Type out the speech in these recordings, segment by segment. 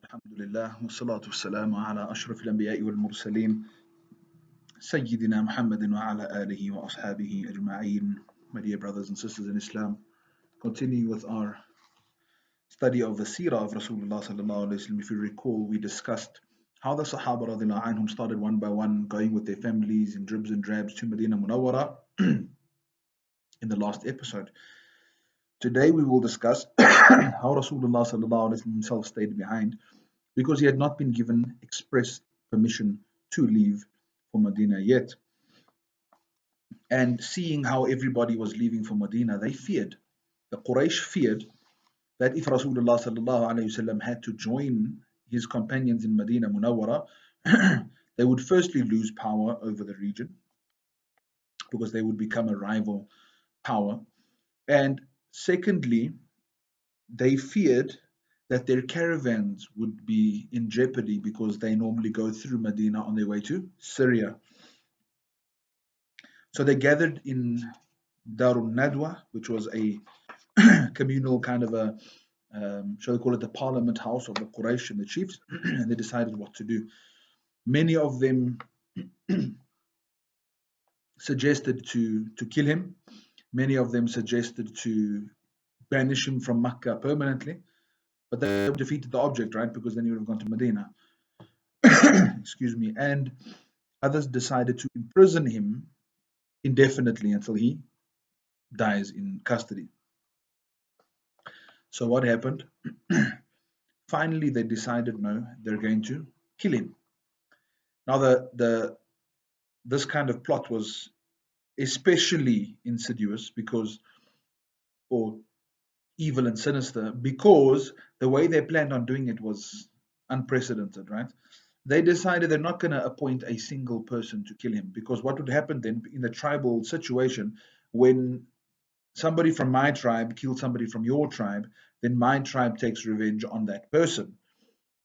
الحمد لله والصلاة والسلام على أشرف الأنبياء والمرسلين سيدنا محمد وعلى آله وأصحابه أجمعين. My dear brothers and sisters in Islam, continuing with our study of the Seerah of Rasulullah sallallahu alaihi wasallam. If you recall, we discussed how the Sahaba radiallahu anhum started one by one, going with their families in dribs and drabs to Medina Munawwara in the last episode. Today we will discuss how Rasulullah sallallahu alaihi wasallam himself stayed behind, because he had not been given express permission to leave for Medina yet. And seeing how everybody was leaving for Medina, they feared. The Quraysh feared that if Rasulullah sallallahu alaihi wasallam had to join his companions in Medina Munawwara, they would firstly lose power over the region, because they would become a rival power. And secondly, they feared that their caravans would be in jeopardy, because they normally go through Medina on their way to Syria. So they gathered in Darun Nadwa, which was a communal kind of a, shall we call it the parliament house of the Quraysh and the chiefs, and they decided what to do. Many of them suggested to kill him. Many of them suggested to banish him from Makkah permanently. But they defeated the object, right? Because then he would have gone to Medina. Excuse me. And others decided to imprison him indefinitely until he dies in custody. So what happened? Finally, they decided, no, they're going to kill him. Now, this kind of plot was especially insidious, or evil and sinister, because the way they planned on doing it was unprecedented, right? They decided they're not going to appoint a single person to kill him, because what would happen then in the tribal situation, when somebody from my tribe kills somebody from your tribe, then my tribe takes revenge on that person.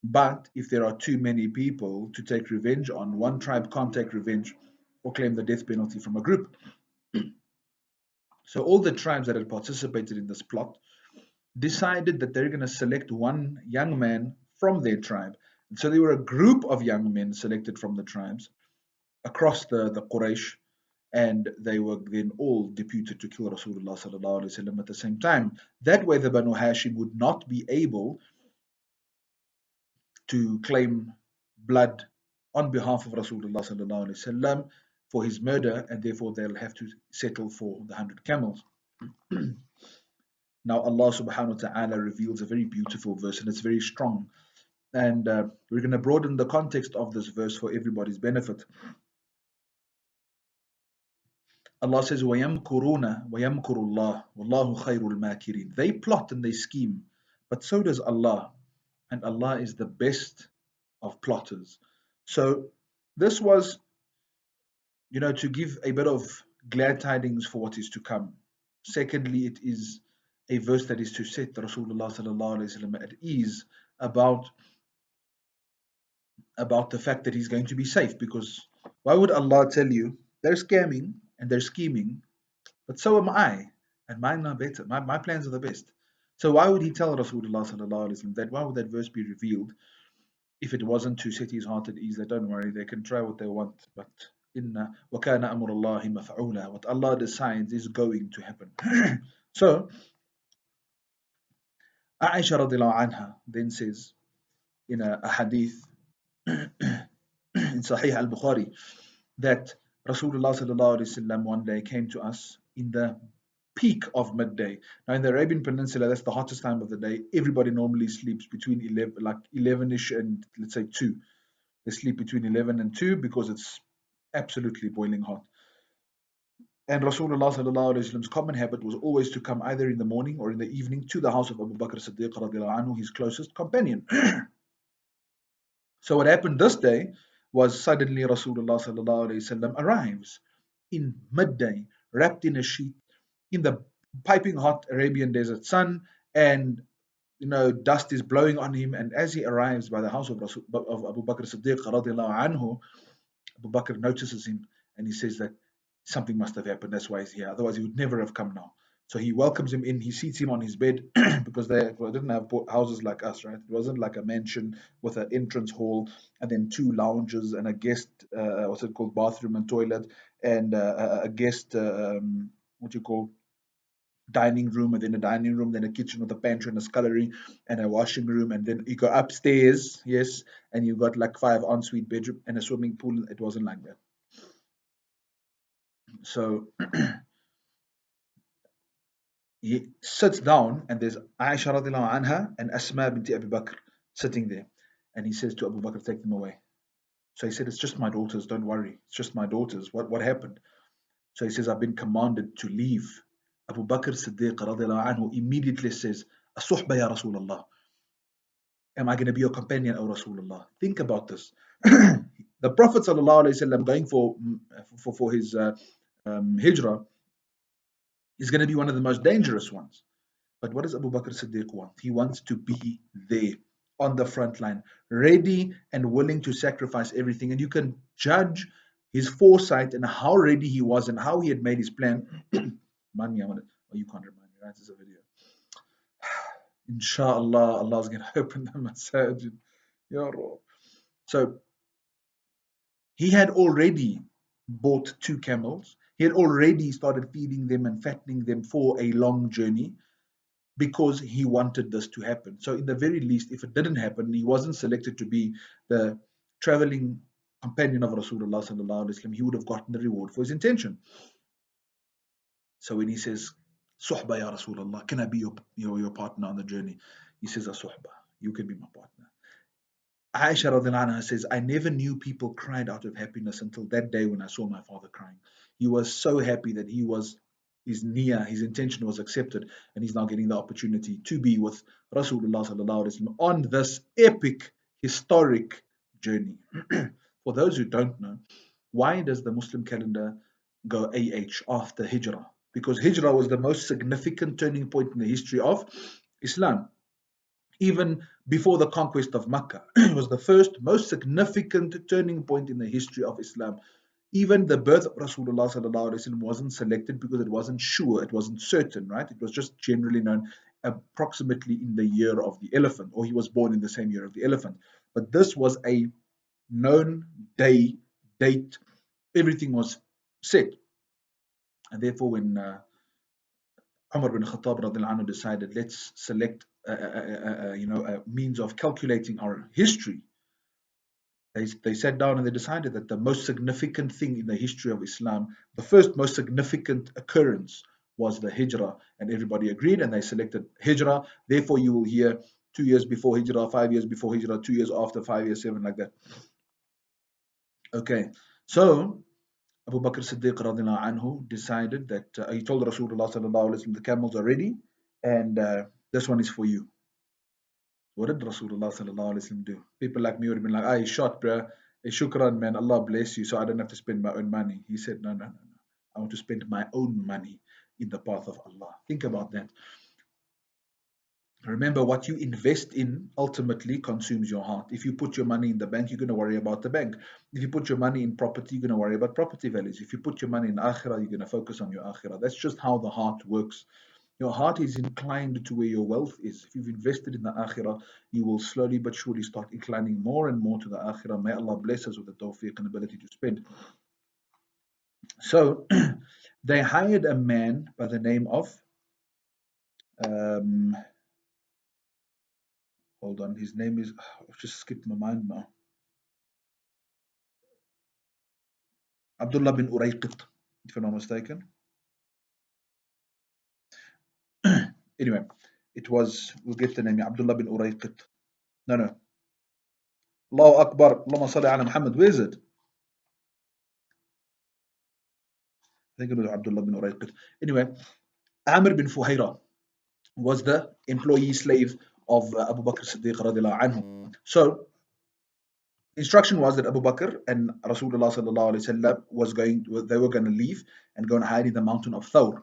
But if there are too many people to take revenge on, one tribe can't take revenge or claim the death penalty from a group. So all the tribes that had participated in this plot decided that they're going to select one young man from their tribe. And so there were a group of young men selected from the tribes across the Quraysh, and they were then all deputed to kill Rasulullah sallallahu alaihi wasallam at the same time. That way the Banu Hashim would not be able to claim blood on behalf of Rasulullah sallallahu alaihi wasallam for his murder, and therefore they'll have to settle for the 100 camels. Now Allah subhanahu wa ta'ala reveals a very beautiful verse, and it's very strong. And we're going to broaden the context of this verse for everybody's benefit. Allah says, وَيَمْكُرُونَ وَيَمْكُرُ اللَّهُ وَاللَّهُ خَيْرُ الْمَاكِرِينَ. They plot and they scheme, but so does Allah. And Allah is the best of plotters. So this was, to give a bit of glad tidings for what is to come. Secondly, it is a verse that is to set Rasulullah sallallahu alaihi wasallam at ease about the fact that he's going to be safe. Because why would Allah tell you they're scamming and they're scheming, but so am I, and mine are better. My plans are the best. So why would he tell Rasulullah sallallahu alaihi wasallam that? Why would that verse be revealed if it wasn't to set his heart at ease that don't worry, they can try what they want, but inna wa kana amrullahi maf'ula, what Allah decides is going to happen. So Aisha radiallahu anha then says in a hadith in Sahih al-Bukhari that Rasulullah sallallahu alaihi wasallam one day came to us in the peak of midday. Now in the Arabian Peninsula, that's the hottest time of the day. Everybody normally sleeps between 11ish and let's say 2. They sleep between 11 and 2 because it's absolutely boiling hot. And Rasulullah sallallahu alaihi wasallam's common habit was always to come either in the morning or in the evening to the house of Abu Bakr radiallahu anhu, his closest companion. So what happened this day was suddenly Rasulullah sallallahu alaihi wasallam arrives in midday, wrapped in a sheet, in the piping hot Arabian desert sun, and dust is blowing on him. And as he arrives by the house of Abu Bakr radiallahu anhu, Abu Bakr notices him and he says that something must have happened. That's why he's here. Otherwise, he would never have come now. So he welcomes him in, he seats him on his bed because they didn't have houses like us, right? It wasn't like a mansion with an entrance hall and then two lounges and a guest, what's it called, bathroom and toilet, and a guest, what do you call, dining room, and then a dining room, then a kitchen with a pantry and a scullery and a washing room, and then you go upstairs, yes, and you got like 5 ensuite bedroom and a swimming pool. It wasn't like that. So he sits down, and there's Aisha radiallahu anha and Asma binti Abu Bakr sitting there. And he says to Abu Bakr, take them away. So he said, it's just my daughters, don't worry. It's just my daughters. What happened? So he says, I've been commanded to leave. Abu Bakr Siddiq radiallahu anhu immediately says, As-suhba ya Rasulullah. Am I going to be your companion, O Rasulullah? Think about this. The Prophet sallallahu alaihi wasallam going for his hijrah is going to be one of the most dangerous ones. But what does Abu Bakr Siddiq want? He wants to be there on the front line, ready and willing to sacrifice everything. And you can judge his foresight and how ready he was and how he had made his plan. Money, I want to, oh, you can't remind me, right? This is a video. Inshallah, Allah's going to open the masajid. Ya Rabb. So he had already bought 2 camels. He had already started feeding them and fattening them for a long journey, because he wanted this to happen. So in the very least, if it didn't happen, he wasn't selected to be the traveling companion of Rasulullah sallallahu alaihi wasallam, he would have gotten the reward for his intention. So when he says, Suhba ya Rasulullah, can I be your partner on the journey? He says, Suhba, you can be my partner. Aisha radiallahu anha says, I never knew people cried out of happiness until that day when I saw my father crying. He was so happy that his niyyah, his intention was accepted, and he's now getting the opportunity to be with Rasulullah sallallahu alaihi wasallam on this epic, historic journey. For those who don't know, why does the Muslim calendar go AH after Hijrah? Because Hijrah was the most significant turning point in the history of Islam. Even before the conquest of Mecca, it was the first most significant turning point in the history of Islam. Even the birth of Rasulullah sallallahu alaihi wasallam wasn't selected because it wasn't sure, it wasn't certain, right? It was just generally known approximately in the year of the elephant, or he was born in the same year of the elephant. But this was a known date, everything was set. And therefore, when Umar bin Khattab radiallahu anhu decided, let's select a means of calculating our history. They sat down and they decided that the most significant thing in the history of Islam, the first most significant occurrence, was the Hijrah, and everybody agreed and they selected Hijrah. Therefore, you will hear 2 years before Hijrah, 5 years before Hijrah, 2 years after, 5 years, 7, like that. Okay, so Abu Bakr Siddiq radiallahu anhu decided that he told Rasulullah sallallahu alaihi wasallam, the camels are ready, and this one is for you. What did Rasulullah sallallahu alaihi wasallam do? People like me would have been like, "Ah, shot, bruh. Shukran, man. Allah bless you, so I don't have to spend my own money." He said, "No, no, no, no. I want to spend my own money in the path of Allah." Think about that. Remember, what you invest in ultimately consumes your heart. If you put your money in the bank, you're going to worry about the bank. If you put your money in property, you're going to worry about property values. If you put your money in akhirah, you're going to focus on your akhirah. That's just how the heart works. Your heart is inclined to where your wealth is. If you've invested in the akhirah, you will slowly but surely start inclining more and more to the akhirah. May Allah bless us with the tawfiq and ability to spend. So they hired a man by the name of hold on, his name is, I've just skipped my mind now. Abdullah bin Urayqit, if I'm not mistaken. Anyway, it was, we'll get the name, Abdullah bin Urayqit. No. Allahu Akbar, Allahumma salli ala Muhammad. Where is it? I think it was Abdullah bin Urayqit. Anyway, Amr bin Fuhayra was the employee slave of Abu Bakr Siddiq radiallahu anhu. So, instruction was that Abu Bakr and Rasulullah sallallahu alaihi wasallam they were going to leave and go and hide in the mountain of Thawr.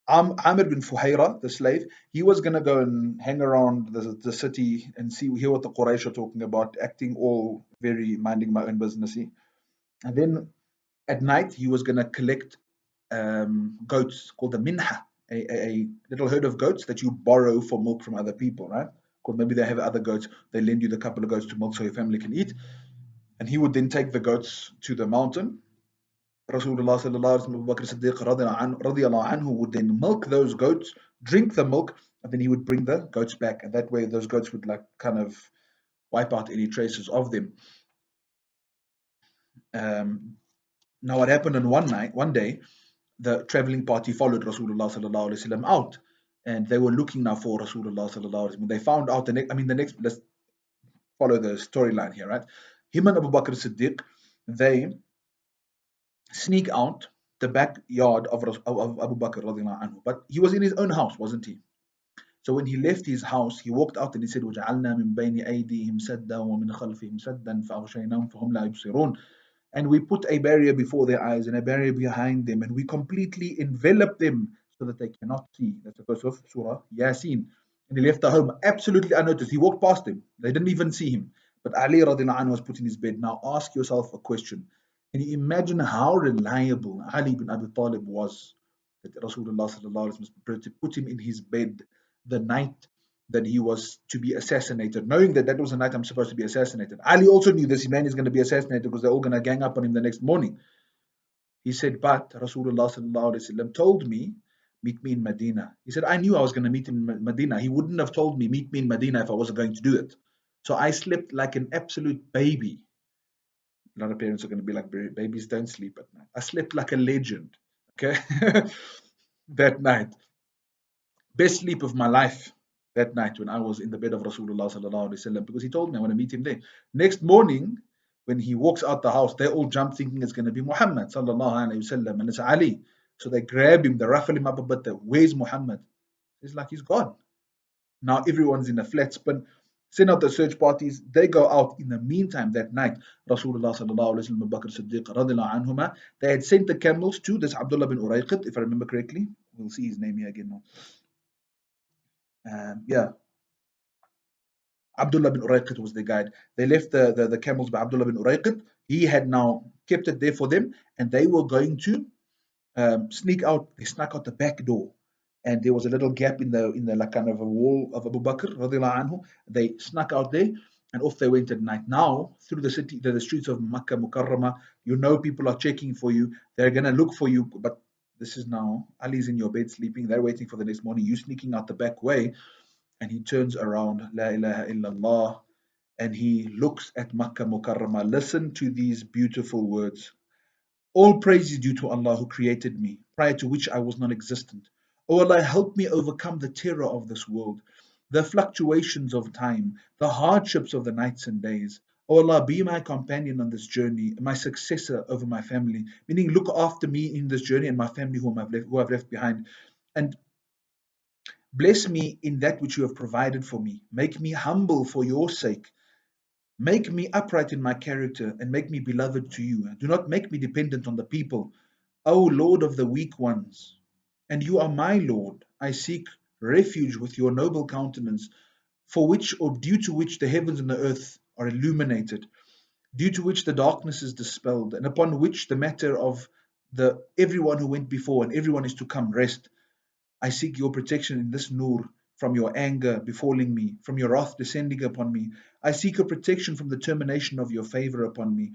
Amr bin Fuhayra, the slave, he was going to go and hang around the city and hear what the Quraysh are talking about, acting all very minding my own businessy. And then at night, he was going to collect goats called the minha. a little herd of goats that you borrow for milk from other people, right? Because maybe they have other goats, they lend you the couple of goats to milk so your family can eat. And he would then take the goats to the mountain. Rasulullah sallallahu alaihi wasallam, Abu Bakr Siddiq radiallahu anhu would then milk those goats, drink the milk, and then he would bring the goats back. And that way those goats would like kind of wipe out any traces of them. Um, Now what happened on one day, the traveling party followed Rasulullah sallallahu alaihi wasallam out, and they were looking now for Rasulullah sallallahu alaihi wasallam. They found out the next. Let's follow the storyline here, right? Him and Abu Bakr Siddiq, they sneak out the backyard of Abu Bakr radiallahu anhu, but he was in his own house, wasn't he? So when he left his house, he walked out and he said, وَجَعَلْنَا مِنْ بَيْنِ أَيْدِيهِمْ سَدًّا وَمِنْ خَلْفِهِمْ سَدًّا فَأَغْشَيْنَاهُمْ فَهُمْ لَا يُبْصِرُونَ. And we put a barrier before their eyes and a barrier behind them, and we completely envelop them so that they cannot see. That's the verse of Surah Yasin. And he left the home absolutely unnoticed. He walked past them. They didn't even see him. But Ali radiallahu anhu was put in his bed. Now ask yourself a question. Can you imagine how reliable Ali ibn Abi Talib was, that Rasulullah sallallahu alaihi wasallam put him in his bed the night that he was to be assassinated, knowing that that was the night I'm supposed to be assassinated. Ali also knew this man is going to be assassinated because they're all going to gang up on him the next morning. He said, but Rasulullah sallallahu alaihi wasallam told me, meet me in Medina. He said, I knew I was going to meet him in Medina. He wouldn't have told me, meet me in Medina, if I wasn't going to do it. So I slept like an absolute baby. A lot of parents are going to be like, babies don't sleep at night. I slept like a legend, okay, that night. Best sleep of my life that night when I was in the bed of Rasulullah sallallahu alaihi wasallam, because he told me I want to meet him there. Next morning, when he walks out the house, they all jump thinking it's going to be Muhammad sallallahu alaihi wasallam, and it's Ali. So they grab him, they ruffle him up a bit. Where's Muhammad? He's like, he's gone. Now everyone's in a flat spin. Send out the search parties. They go out. In the meantime, that night, Rasulullah sallallahu alaihi wasallam, Abu Bakr Siddiq radiallahu anhuma, they had sent the camels to this Abdullah bin Urayqit, if I remember correctly. We'll see his name here again now. Yeah, Abdullah bin Urayqit was the guide. They left the camels by Abdullah bin Urayqit. He had now kept it there for them, and they were going to sneak out. They snuck out the back door, and there was a little gap in the like kind of a wall of Abu Bakr radiallahu anhu. They snuck out there, and off they went at night. Now through the city, the streets of Makkah Mukarramah, you know people are checking for you. They're gonna look for you, but this is now Ali's in your bed sleeping. They're waiting for the next morning. You sneaking out the back way, and he turns around, La ilaha illallah, and he looks at Makkah Mukarramah. Listen to these beautiful words. All praise is due to Allah who created me, prior to which I was non existent. O Allah, help me overcome the terror of this world, the fluctuations of time, the hardships of the nights and days. O Allah, be my companion on this journey, my successor over my family, meaning look after me in this journey and my family whom I've left behind. And bless me in that which you have provided for me. Make me humble for your sake. Make me upright in my character and make me beloved to you. Do not make me dependent on the people. O Lord of the weak ones, and you are my Lord, I seek refuge with your noble countenance, for which or due to which the heavens and the earth are illuminated, due to which the darkness is dispelled, and upon which the matter of the everyone who went before and everyone is to come rest. I seek your protection in this nur from your anger befalling me, from your wrath descending upon me. I seek your protection from the termination of your favor upon me,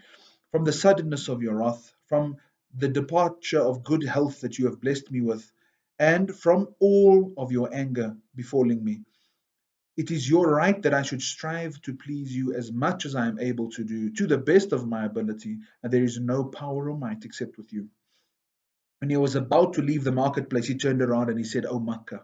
from the suddenness of your wrath, from the departure of good health that you have blessed me with, and from all of your anger befalling me. It is your right that I should strive to please you as much as I am able to do, to the best of my ability, and there is no power or might except with you. When he was about to leave the marketplace, he turned around and he said, O Makkah,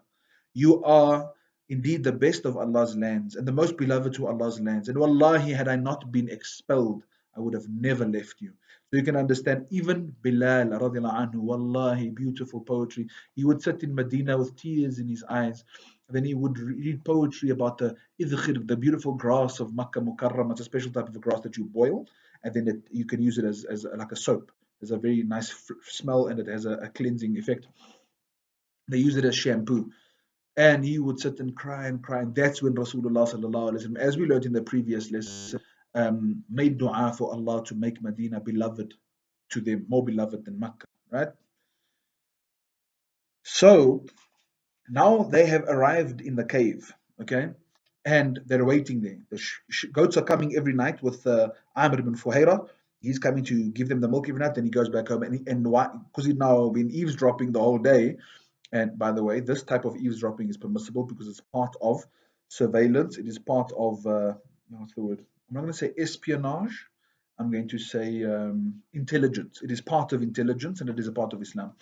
you are indeed the best of Allah's lands and the most beloved to Allah's lands. And wallahi, had I not been expelled, I would have never left you. So you can understand, even Bilal radiallahu anhu, wallahi, beautiful poetry. He would sit in Medina with tears in his eyes. And then he would read poetry about the idkhir, the beautiful grass of Makkah Mukarramah. It's a special type of grass that you boil, and then you can use it as like a soap. There's a very nice smell, and it has a cleansing effect. They use it as shampoo. And he would sit and cry and cry. And that's when Rasulullah sallallahu alaihi wasallam, as we learned in the previous lesson, made dua for Allah to make Medina beloved to them, more beloved than Makkah, right? So Now they have arrived in the cave, okay, and they're waiting there. The goats are coming every night with Amr ibn Fuhaira. He's coming to give them the milk every night, then he goes back home. And why? Because he's now been eavesdropping the whole day. And by the way, this type of eavesdropping is permissible because it's part of surveillance. It is part of, what's the word? I'm not going to say espionage. I'm going to say intelligence. It is part of intelligence and it is a part of Islam.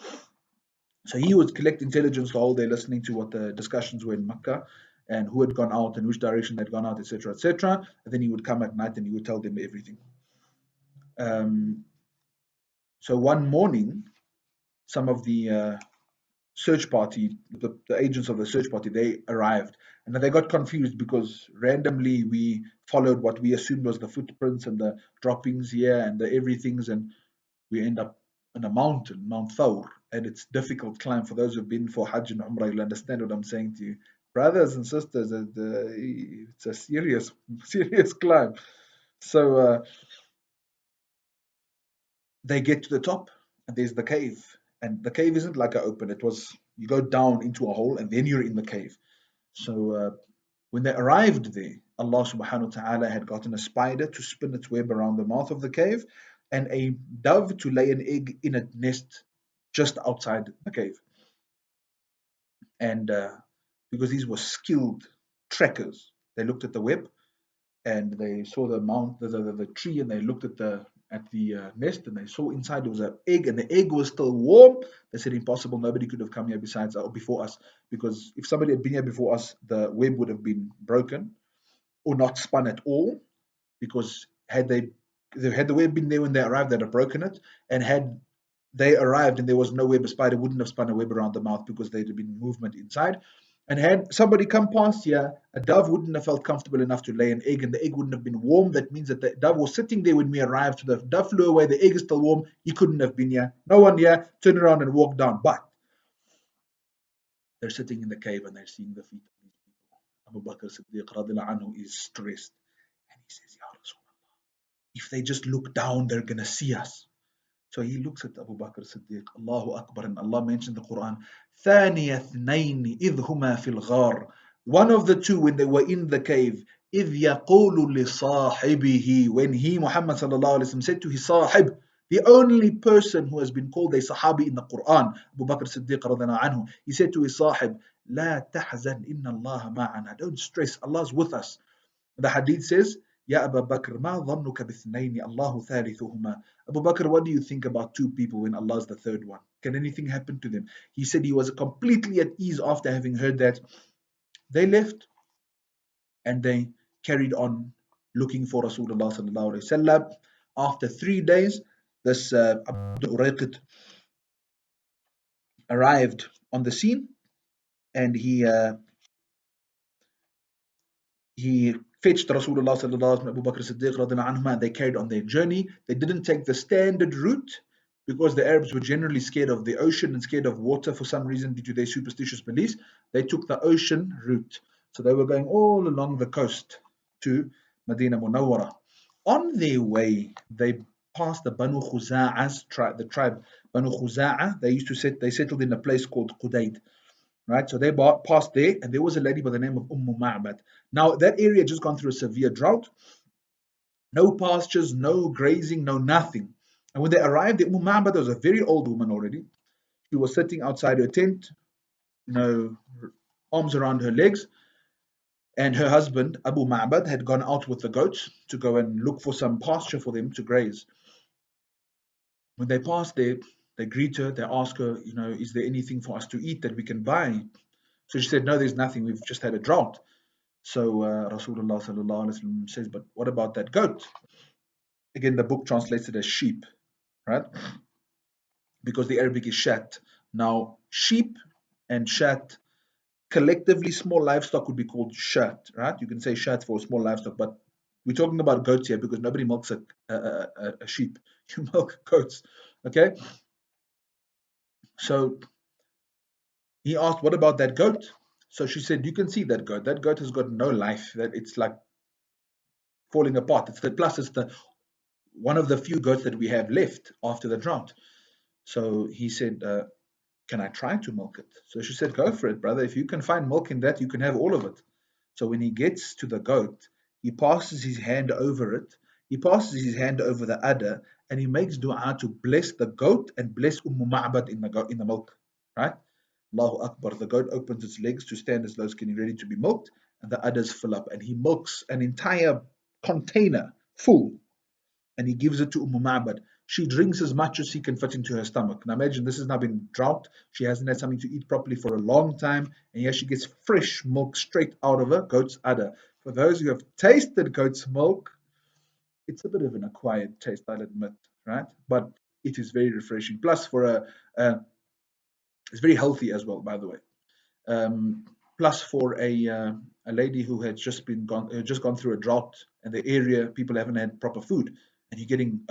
So he would collect intelligence the whole day, listening to what the discussions were in Makkah and who had gone out and which direction they'd gone out, etc., etc. And then he would come at night and he would tell them everything. Um, so one morning, some of the search party, the agents of the search party, they arrived and they got confused because randomly we followed what we assumed was the footprints and the droppings here and the everythings, and we end up on a mountain, Mount Thawr, and it's difficult climb. For those who've been for Hajj and Umrah, you'll understand what I'm saying to you. Brothers and sisters, it's a serious, serious climb. So they get to the top, and there's the cave. And the cave isn't like an open, it was, you go down into a hole, and then you're in the cave. So when they arrived there, Allah subhanahu wa ta'ala had gotten a spider to spin its web around the mouth of the cave and a dove to lay an egg in a nest just outside the cave. And because these were skilled trackers, they looked at the web and they saw the tree, and they looked at the nest, and they saw inside there was an egg, and the egg was still warm. They said, impossible, nobody could have come here besides or before us, because if somebody had been here before us, the web would have been broken or not spun at all, because had the web been there when they arrived, they'd have broken it, and had they arrived and there was no web, a spider wouldn't have spun a web around the mouth because there'd have been movement inside. And had somebody come past here, a dove wouldn't have felt comfortable enough to lay an egg, and the egg wouldn't have been warm. That means that the dove was sitting there when we arrived. So the dove flew away, the egg is still warm. He couldn't have been here. No one here. Turn around and walk down. But they're sitting in the cave and they're seeing the feet of these people. Abu Bakr Siddiq radiallahu anhu is stressed. And he says, Ya Rasulullah, if they just look down, they're going to see us. So he looks at Abu Bakr Siddiq, Allahu Akbar, and Allah mentioned in the Quran, ثَانِيَ اثْنَيْنِ إِذْ هُمَا فِي الْغَارِ. One of the two, when they were in the cave, إِذْ يَقُولُ لِصَاحِبِهِ, when he, Muhammad SAW, said to his sahib, the only person who has been called a sahabi in the Quran, Abu Bakr Siddiq radiallahu anhu, he said to his sahib, لا تحزن إن الله معنا. Don't stress, Allah's with us. The hadith says, Ya Abu Bakr, ma dhannuka bithnayni, Allahu thalithuhuma. Abu Bakr, what do you think about two people when Allah is the third one? Can anything happen to them? He said he was completely at ease after having heard that. They left and they carried on looking for Rasulullah sallallahu alaihi wasallam. After 3 days, this Abdul Urayqit arrived on the scene, and he fetched Rasulullah sallallahu alaihi wasallam, Abu Bakr Siddiq radiallahu anhu, and they carried on their journey. They didn't take the standard route because the Arabs were generally scared of the ocean and scared of water for some reason due to their superstitious beliefs. They took the ocean route. So they were going all along the coast to Medina Munawwara. On their way, they passed the Banu Khuza'a's tribe, the tribe Banu Khuza'a. They settled in a place called Qudayd. Right, so they passed there, and there was a lady by the name of Ma'bad. Now that area had just gone through a severe drought, no pastures, no grazing, no nothing. And when they arrived, the Ma'bad was a very old woman already. She was sitting outside her tent, arms around her legs, and her husband Abu Ma'bad had gone out with the goats to go and look for some pasture for them to graze. When they passed there, they greet her, they ask her, is there anything for us to eat that we can buy? So she said, no, there's nothing. We've just had a drought. So Rasulullah sallallahu alaihi wasallam says, but what about that goat? Again, the book translates it as sheep, right? Because the Arabic is shat. Now, sheep and shat, collectively, small livestock would be called shat, right? You can say shat for small livestock, but we're talking about goats here because nobody milks a sheep. You milk goats, okay? So he asked, what about that goat? So she said, you can see that goat. That goat has got no life. That it's like falling apart. It's the one of the few goats that we have left after the drought. So he said, can I try to milk it? So she said, go for it, brother. If you can find milk in that, you can have all of it. So when he gets to the goat, he passes his hand over it. He passes his hand over the udder, and he makes dua to bless the goat and bless Ma'bad in the milk. Right? Allahu Akbar. The goat opens its legs to stand as though it's getting ready to be milked, and the udders fill up, and he milks an entire container full, and he gives it to Ma'bad. She drinks as much as she can fit into her stomach. Now imagine this has now been drought. She hasn't had something to eat properly for a long time, and here she gets fresh milk straight out of a goat's udder. For those who have tasted goat's milk, it's a bit of an acquired taste, I'll admit, right? But it is very refreshing. Plus, it's very healthy as well, by the way. Plus, for a lady who had just gone through a drought, and the area people haven't had proper food, and you're getting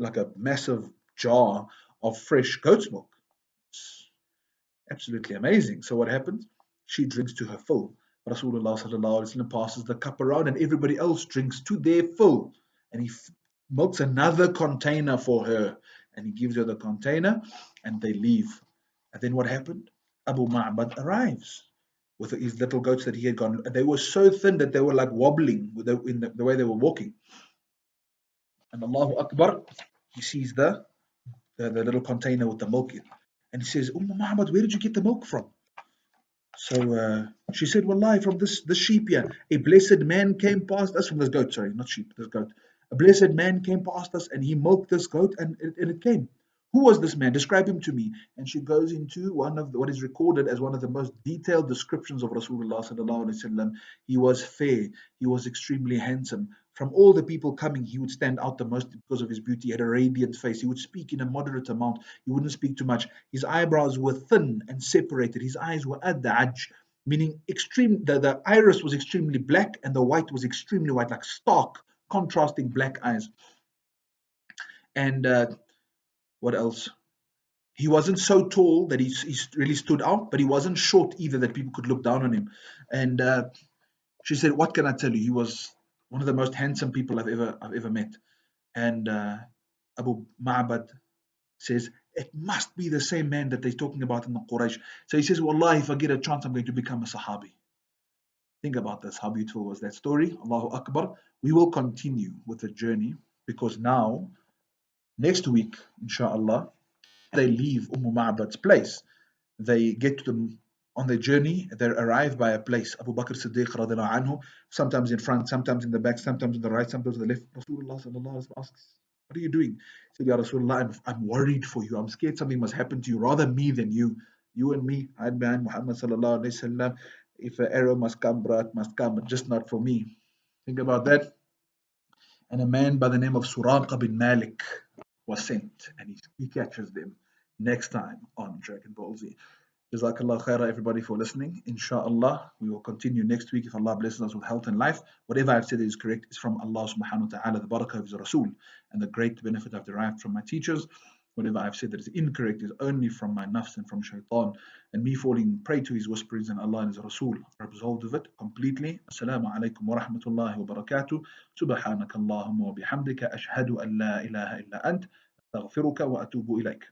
like a massive jar of fresh goat's milk. It's absolutely amazing. So what happens? She drinks to her full. Rasulullah sallallahu alaihi wasallam passes the cup around, and everybody else drinks to their full. And he milks another container for her, and he gives her the container, and they leave. And then what happened? Abu Ma'bad arrives with his little goats that he had gone. They were so thin that they were like wobbling in the way they were walking. And Allahu Akbar, he sees the little container with the milk in. And he says, Muhammad, where did you get the milk from? So she said, Wallahi, from this sheep here. A blessed man came past us, from this goat, sorry, not sheep, this goat. A blessed man came past us, and he milked this goat, and it came. Who was this man? Describe him to me. And she goes into what is recorded as one of the most detailed descriptions of Rasulullah sallallahu alaihi wasallam. He was fair. He was extremely handsome. From all the people coming, he would stand out the most because of his beauty. He had a radiant face. He would speak in a moderate amount. He wouldn't speak too much. His eyebrows were thin and separated. His eyes were adaj, meaning extreme. The iris was extremely black, and the white was extremely white, like stark, contrasting black eyes. And what else? He wasn't so tall that he really stood out, but he wasn't short either that people could look down on him. And she said, "What can I tell you? He was one of the most handsome people I've ever met." And Abu Ma'bad says, "It must be the same man that they're talking about in the Quraysh." So he says, "Wallahi, if I get a chance, I'm going to become a Sahabi." Think about this. How beautiful was that story? Allahu Akbar. We will continue with the journey, because now, next week, inshallah, they leave Ma'bad's place. They get to them on their journey. They arrive by a place. Abu Bakr Siddiq radiallahu anhu, sometimes in front, sometimes in the back, sometimes on the right, sometimes on the left. Rasulullah sallallahu alaihi wasallam asks, "What are you doing?" He said, "Ya Rasulullah, I'm worried for you. I'm scared something must happen to you. Rather me than you. You and me, hide behind Muhammad sallallahu alaihi wasallam. If an arrow must come, bro, it must come, but just not for me." Think about that. And a man by the name of Suraqa bin Malik was sent, and he catches them next time on Dragon Ball Z. Jazakallah khairah, everybody, for listening. Inshallah, we will continue next week if Allah blesses us with health and life. Whatever I've said is correct is from Allah subhanahu wa ta'ala, the barakah of His Rasul, and the great benefit I've derived from my teachers. Whatever I've said that is incorrect is only from my nafs and from shaitan, and me falling prey to his whisperings, and Allah and His Rasul are absolved of it completely. Assalamu alaikum wa rahmatullahi wa barakatuh. Subhanaka Allahumma wa bihamdika ashhadu an la ilaha illa ant astaghfiruka wa atubu ilayk.